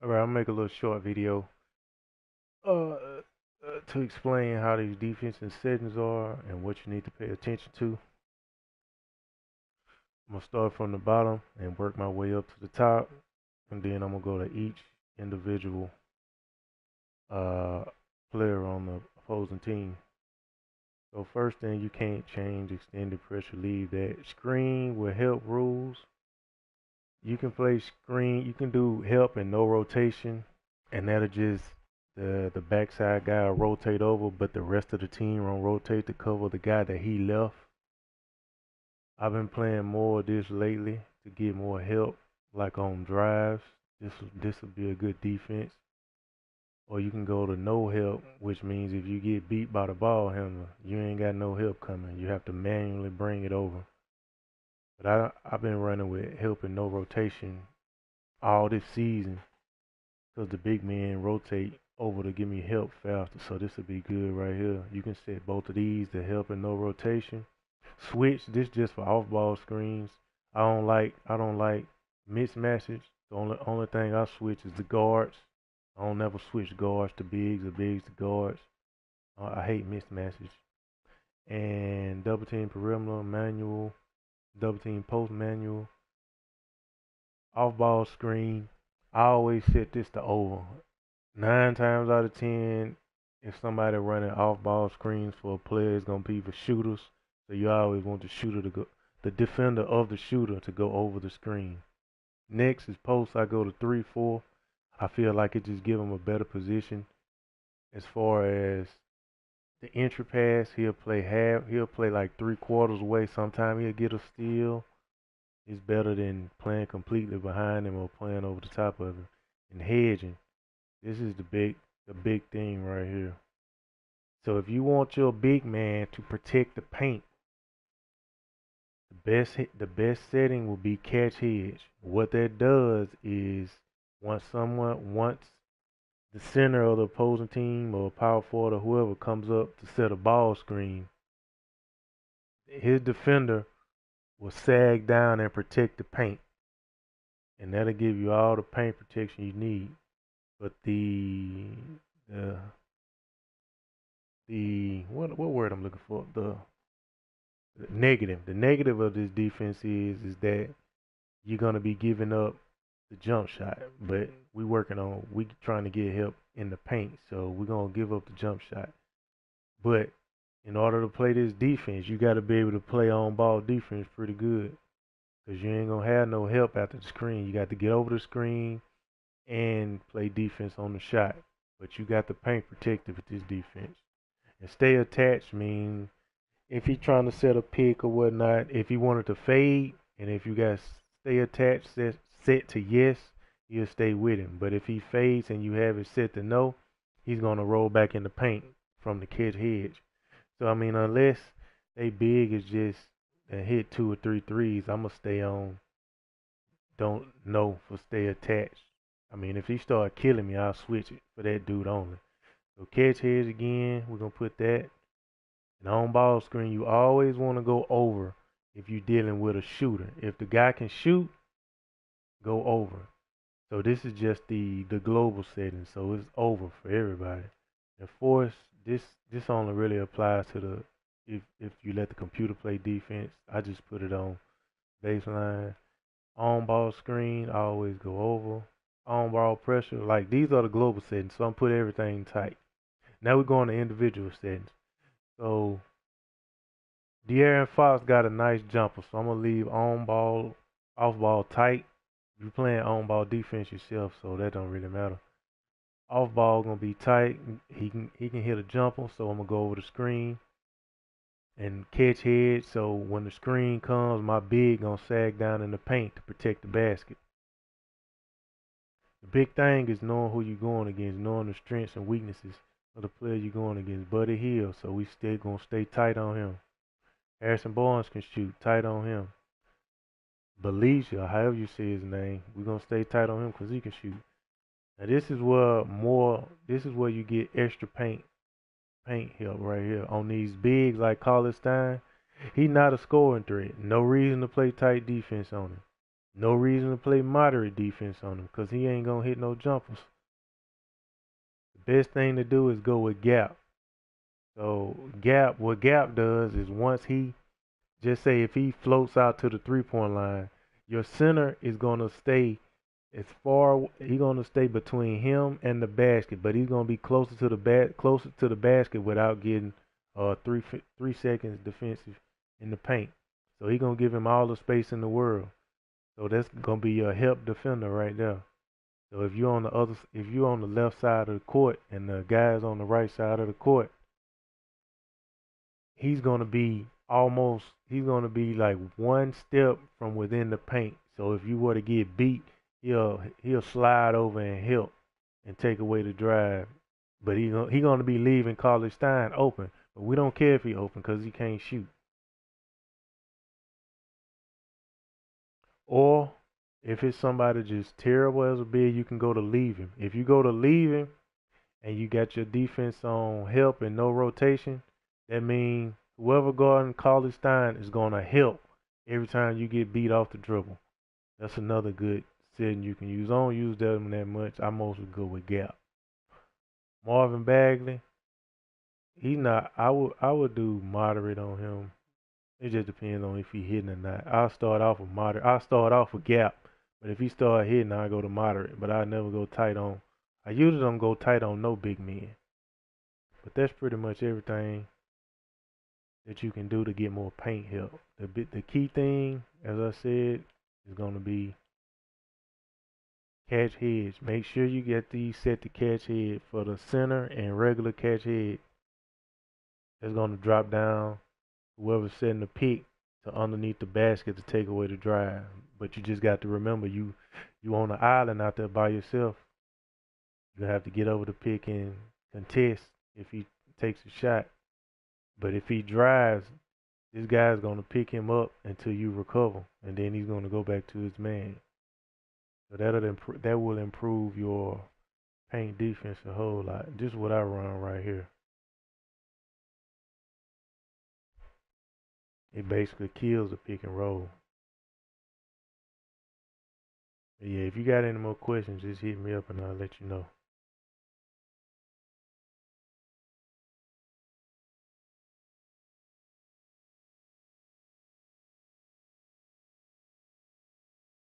Alright, I'll make a little short video to explain how these defensive settings are and what you need to pay attention to. I'm gonna start from the bottom and work my way up to the top, and then I'm gonna go to each individual uh, player on the opposing team. So first thing, you can't change extended pressure leave. That screen will help rules. You can play screen. You can do help and no rotation, and that'll just the backside guy will rotate over, but the rest of the team won't rotate to cover the guy that he left. I've been playing more of this lately to get more help, like on drives. This will be a good defense. Or you can go to no help, which means if you get beat by the ball handler, you ain't got no help coming. You have to manually bring it over. But I've been running with help and no rotation all this season because the big men rotate over to give me help faster. So this will be good right here. You can set both of these to help and no rotation. Switch this just for off ball screens. I don't like mismatches. The only thing I switch is the guards. I don't never switch guards to bigs or bigs to guards. I hate mismatches. And double team perimeter manual, double team post manual, off ball screen. I always set this to over. 9 times out of 10, if somebody running off ball screens for a player, it's gonna be for shooters. So you always want the shooter to go, the defender of the shooter to go over the screen. Next is post. I go to 3-4. I feel like it just give him a better position as far as the entry pass. He'll play half. He'll play like 3/4 away. Sometimes he'll get a steal. It's better than playing completely behind him or playing over the top of him. And hedging. This is the big thing right here. So if you want your big man to protect the paint, the best setting will be catch hedge. What that does is once the center of the opposing team or power forward or whoever comes up to set a ball screen, his defender will sag down and protect the paint, and that'll give you all the paint protection you need. But the what word I'm looking for, the negative of this defense is that you're gonna be giving up the jump shot. But we trying to get help in the paint, so we're gonna give up the jump shot. But in order to play this defense, you got to be able to play on ball defense pretty good, because you ain't gonna have no help after the screen. You got to get over the screen and play defense on the shot. But you got the paint protected with this defense. And stay attached means if he's trying to set a pick or whatnot, if he wanted to fade, and if you guys stay attached, set to yes, you'll stay with him. But if he fades and you have it set to no, he's gonna roll back in the paint from the catch hedge. So I mean, unless they big is just and hit 2 or 3 threes, I'ma stay on. Don't know for stay attached. I mean, if he start killing me, I'll switch it for that dude only. So catch hedge again. We're gonna put that. And on ball screen, you always want to go over if you're dealing with a shooter. If the guy can shoot, go over. So this is just the global setting, so it's over for everybody. And force, this only really applies to the if you let the computer play defense. I just put it on baseline. On ball screen, I always go over. On ball pressure, like these are the global settings, so I'm put everything tight. Now we're going to individual settings. So De'Aaron Fox got a nice jumper, so I'm gonna leave on ball, off ball tight. You're playing on ball defense yourself, so that don't really matter. Off ball gonna be tight. He can hit a jumper, so I'm gonna go over the screen and catch head. So when the screen comes, my big gonna sag down in the paint to protect the basket. The big thing is knowing who you're going against, knowing the strengths and weaknesses of the player you're going against. Buddy Hield, so we still gonna stay tight on him. Harrison Barnes can shoot, tight on him. Belisha, however you say his name, we're gonna stay tight on him because he can shoot. Now this is where you get extra paint help right here on these bigs like Carlos Stein. He's not a scoring threat. No reason to play tight defense on him. No reason to play moderate defense on him because he ain't gonna hit no jumpers. The best thing to do is go with gap. So what gap does is once he just say if he floats out to the 3-point line, your center is gonna stay as far. He's gonna stay between him and the basket, but he's gonna be closer to the basket without getting 3 seconds defensive in the paint. So he's gonna give him all the space in the world. So that's gonna be your help defender right there. So if you're on the left side of the court and the guy's on the right side of the court, he's gonna be like one step from within the paint. So if you were to get beat, he'll slide over and help and take away the drive. But he gonna be leaving Carly Stein open. But we don't care if he open because he can't shoot. Or if it's somebody just terrible as a big, you can go to leave him. If you go to leave him and you got your defense on help and no rotation, that means whoever guarding Carly Stein is gonna help every time you get beat off the dribble. That's another good setting you can use. I don't use them that much. I mostly go with gap. Marvin Bagley, he's not. I would do moderate on him. It just depends on if he hitting or not. I'll start off with moderate. I'll start off with gap, but if he start hitting, I go to moderate. But I never go tight on. I usually don't go tight on no big men. But that's pretty much everything that you can do to get more paint help. The key thing, as I said, is gonna be catch heads. Make sure you get these set to catch head for the center and regular catch head. It's gonna drop down whoever's setting the pick to underneath the basket to take away the drive. But you just got to remember you on the island out there by yourself. You have to get over the pick and contest if he takes a shot. But if he drives, this guy's gonna pick him up until you recover, and then he's gonna go back to his man. So that will improve your paint defense a whole lot. Just what I run right here. It basically kills the pick and roll. But yeah, if you got any more questions, just hit me up and I'll let you know.